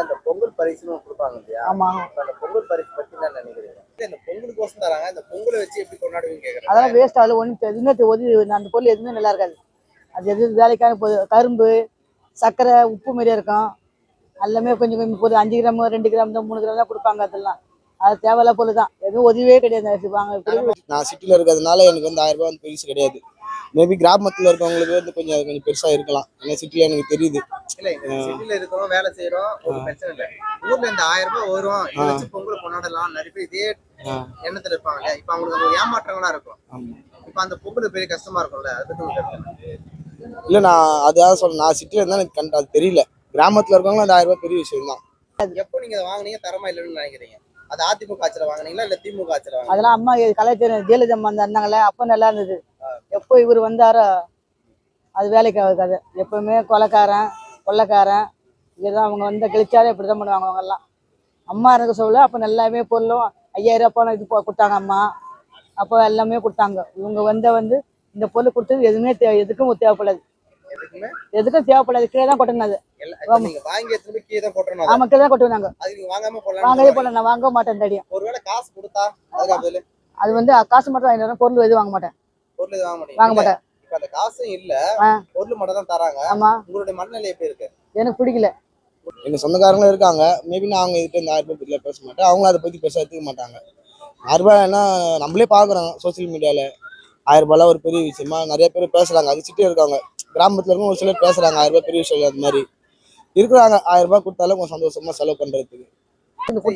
இந்த பொங்கல் பரிசுன்னு குடுப்பாங்க இல்லையா? ஆமா. அந்த பொங்கல் பரிசு பத்தி என்ன நினைக்கிறீங்க? இந்த பொங்கலுக்கோசம் தராங்க. இந்த பொங்கலை வச்சு எப்படி கொண்டாடுவீங்க கேக்குறேன். அதெல்லாம் வேஸ்ட். அதுல ஒண்ணு எதுவுமே அந்த பொருள் எதுவுமே நல்லா இருக்காது. அது எது வேலைக்கான கரும்பு, சர்க்கரை, உப்பு மாரியே இருக்கும். எல்லாமே கொஞ்சம் கொஞ்சம் ஒரு 5 கிராம் 2 கிராம் தான் 3 கிராம் தான் கொடுப்பாங்க. அதெல்லாம் அது தேவையில்ல பொருள் தான். எதுவும் உதவியே கிடையாது. நான் சிட்டில இருக்கிறதுனால எனக்கு வந்து 1000 ரூபாய் வந்து பெருசு கிடையாது. மேபி கிராமத்துல இருக்கவங்களுக்கு வந்து கொஞ்சம் பெருசா இருக்கலாம். ஏன்னா சிட்டில எனக்கு தெரியுது. இல்ல சிட்டில இருக்கோம், வேலை செய்யறோம், ஒரு பிரச்சனை இல்லை. ஊர்ல இந்த 1000 ரூபாய் வரும், இதை வச்சு பொங்கல் கொண்டாடலாம், நிறைய பேர் இதே எண்ணத்துல இருப்பாங்க இல்லையா? இப்ப அவங்களுக்கு ஒரு ஏமாற்றங்களா இருக்கும். இப்ப அந்த பொங்கல் பெரிய கஷ்டமா இருக்கும்ல, அதை பத்தி இல்ல நான் அதான் சொல்றேன். நான் சிட்டில இருந்தா எனக்கு அது தெரியல. கிராமத்துல இருக்கவங்க அந்த 1000 ரூபாய் பெரிய விஷயம் தான். எப்போ நீங்க அதை வாங்குனீங்க, தரமா இல்லைன்னு நினைக்கிறீங்க? அது அதிமுக ஆட்சியில வாங்குனீங்களா இல்ல திமுக ஆட்சியில வாங்குனீங்களா? அதெல்லாம் அம்மா கலைஞர் ஜெயலலிதா அம்மா இருந்தாங்களே அப்ப நல்லா இருந்தது. எப்போ இவர் வந்தாரோ அது வேலைக்கு ஆகாது. எப்பவுமே கொள்ளைக்காரன் இதுதான். அவங்க வந்து கிழிச்சாலே இப்படிதான் பண்ணுவாங்க. அவங்க எல்லாம் அம்மா இருக்க சொல்ல அப்ப நல்லாவே பொருளும் 5000 ரூபாய் இது கொடுத்தாங்க அம்மா. அப்போ எல்லாமே கொடுத்தாங்க. இவங்க வந்து இந்த பொருள் கொடுத்தது எதுவுமே எதுக்கும் தேவைப்படாது. எதுக்கும் தேவைப்படாது. கீழே தான் கொட்டினது. ஆமா, கீழே தான் கொட்டுவாங்க. வாங்கவே போல. நான் வாங்க மாட்டேன். தெரியும். ஒருவேளை காசு கொடுத்தா அது வந்து காசு மட்டும் வாங்கிட்டு பொருள் எதுவும் வாங்க மாட்டேன். வாங்க மாட்டேன். அந்த காசும் இல்ல, பொருள் மட்டும் தான் தராங்க. ஆமா. உங்களுடைய மனநிலை எப்படி இருக்கு? எனக்கு பிடிக்கல. எங்க சொந்தக்காரங்களும் இருக்காங்க. மேபி நான் அவங்க கிட்ட இந்த 1000 ரூபாய் பத்தி பேச மாட்டேன். அவங்க அதை பத்தி பெருசா எடுத்துக்க மாட்டாங்க. 1000 ரூபாய்னா நம்மளே பாக்குறோம் சோசியல் மீடியால. 1000 ரூபாய் ஒரு பெரிய விஷயமா நிறைய பேர் பேசுறாங்க. அது சிட்டி இருக்காங்க. கிராமத்துல இருக்கும் ஒரு சிலர் பேசுறாங்க 1000 ரூபாய் பெரிய விஷயம் அது மாதிரி இருக்கிறாங்க. 1000 ரூபாய் கொடுத்தாலும் கொஞ்சம் சந்தோஷமா செலவு பண்றதுக்கு.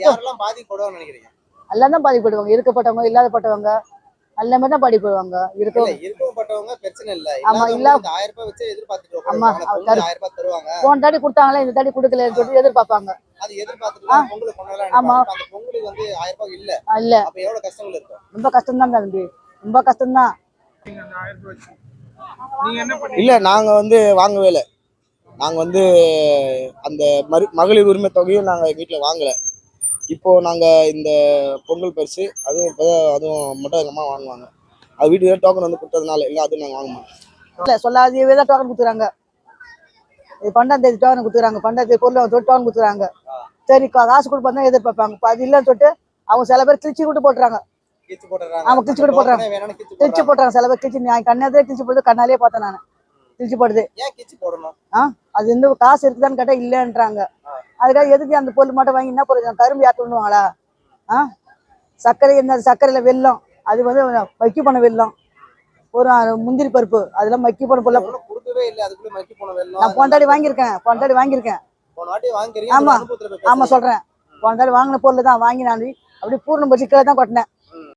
யாரெல்லாம் பாதிக்கப்படுவாங்கன்னு நினைக்கிறீங்க? எல்லாம் தான் பாதிக்கப்படுவாங்க. இருக்கப்பட்டவங்க, இல்லாதப்பட்டவங்க எல்லாமே தான் பாதிக்கப்படுவாங்க. இருக்கப்பட்டவங்க பிரச்சனை இல்ல. ஆமா, இல்ல 1000 ரூபாய் வச்சு எதிர்பார்த்துட்டு ஆமா 1000 ரூபாய் தருவாங்க. போன தாடி கொடுத்தாங்களே இந்த தாடி கொடுக்கலன்னு சொல்லிட்டு எதிர்பார்ப்பாங்க. அது எதிர்பார்த்துட்டு பொங்கல் கொண்டாடலாம். ஆமா. அந்த பொங்கலுக்கு வந்து 1000 ரூபாய் இல்ல. அப்ப எவ்வளவு கஷ்டங்கள் இருக்கும்? ரொம்ப கஷ்டம் தான் தம்பி. ரொம்ப கஷ்டம் தான். இல்ல நாங்க வந்து வாங்கவே இல்லை. நாங்க வந்து அந்த மகளிர் உரிமை தொகையும் நாங்க வீட்டுல வாங்கல. இப்போ நாங்க இந்த பொங்கல் பரிசு அதுவும் மட்டும் எங்க அம்மா வாங்குவாங்க. அது வீட்டுக்கு டோக்கன் வந்து கொடுத்ததுனால இல்லை அதுவும் நாங்க வாங்க மாட்டோம். இல்ல சொல்லாதே தான் டோக்கன் கொடுத்துறாங்க. இது 12ஆம் தேதி டோக்கன் கொடுத்துறாங்க. 12ஆம் தேதி பொருள் டோக்கன் கொடுத்துறாங்க. சரி காசு கொடுப்பாங்க எதிர்பார்ப்பாங்க. அது இல்லைன்னு சொல்லிட்டு அவங்க சில பேர் கிழிச்சு விட்டு போட்டுறாங்க. ஆமா, கிழிச்சு விட்டு போட்டுறாங்க. கிழிச்சு போட்டுறாங்க. சில பேர் கிழிச்சு நான் கண்ணாதே கிழிச்சு போடுறது கண்ணாலே பார்த்தேன். நான் கிழிச்சு போடுது. அது இந்த காசு இருக்குதான்னு கேட்டா இல்லைன்றாங்க. அதுக்காக எதுக்கு அந்த பொருள் மட்டும் வாங்கி என்ன பொருள்? கரும்பு யார்ட்டு பண்ணுவாங்களா? சர்க்கரை என்ன சர்க்கரையில வெல்லம், அது வந்து மக்கி பண்ண வெல்லம். ஒரு முந்திரி பருப்பு அதெல்லாம் மக்கி பண்ண பொருள் நான் போண்டாடி வாங்கியிருக்கேன். ஆமா ஆமா சொல்றேன். போண்டாடி வாங்கின பொருள் தான் வாங்கி நான் அப்படியே பூர்ணம் பறிச்சு கீழே தான் கொட்டினேன்.